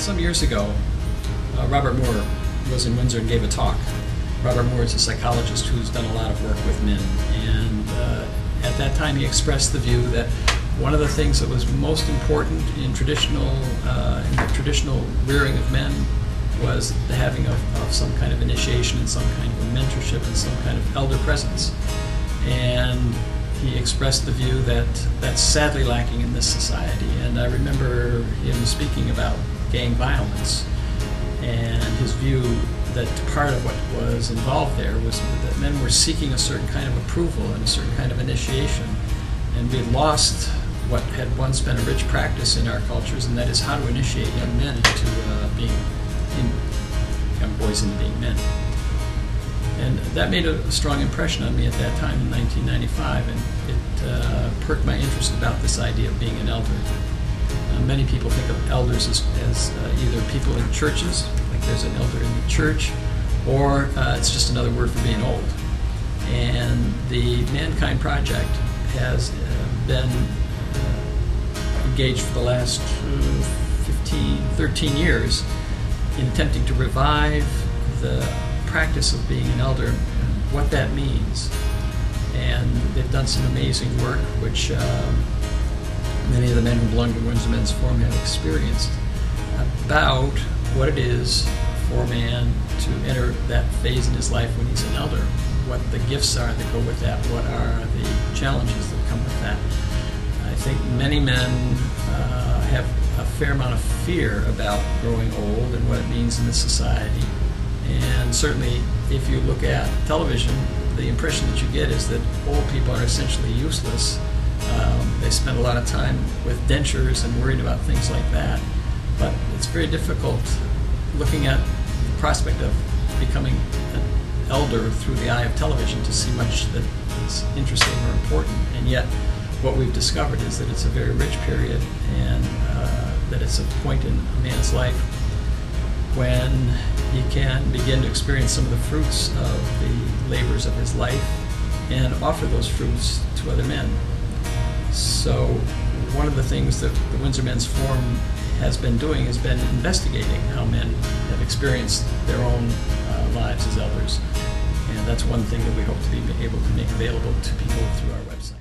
Some years ago, Robert Moore was in Windsor and gave a talk. Robert Moore is a psychologist who's done a lot of work with men, and at that time he expressed the view that one of the things that was most important in the traditional rearing of men was the having of some kind of initiation and some kind of mentorship and some kind of elder presence. And he expressed the view that that's sadly lacking in this society. And I remember him speaking about gang violence and his view that part of what was involved there was that men were seeking a certain kind of approval and a certain kind of initiation. And we had lost what had once been a rich practice in our cultures, and that is how to initiate young men into young boys into being men. And that made a strong impression on me at that time in 1995, and it perked my interest about this idea of being an elder. Many people think of elders as either people in churches, like there's an elder in the church, or it's just another word for being old. And the Mankind Project has been engaged for the last 13 years in attempting to revive the practice of being an elder and what that means. And they've done some amazing work, which many of the men who belong to Windsor Men's Forum have experienced, about what it is for a man to enter that phase in his life when he's an elder, what the gifts are that go with that, what are the challenges that come with that. I think many men have a fair amount of fear about growing old and what it means in this society. And certainly, if you look at television, the impression that you get is that old people are essentially useless. They spend a lot of time with dentures and worried about things like that. But it's very difficult looking at the prospect of becoming an elder through the eye of television to see much that is interesting or important. And yet, what we've discovered is that it's a very rich period, and that it's a point in a man's life when he can begin to experience some of the fruits of the labors of his life and offer those fruits to other men. So one of the things that the Windsor Men's Forum has been doing has been investigating how men have experienced their own lives as elders. And that's one thing that we hope to be able to make available to people through our website.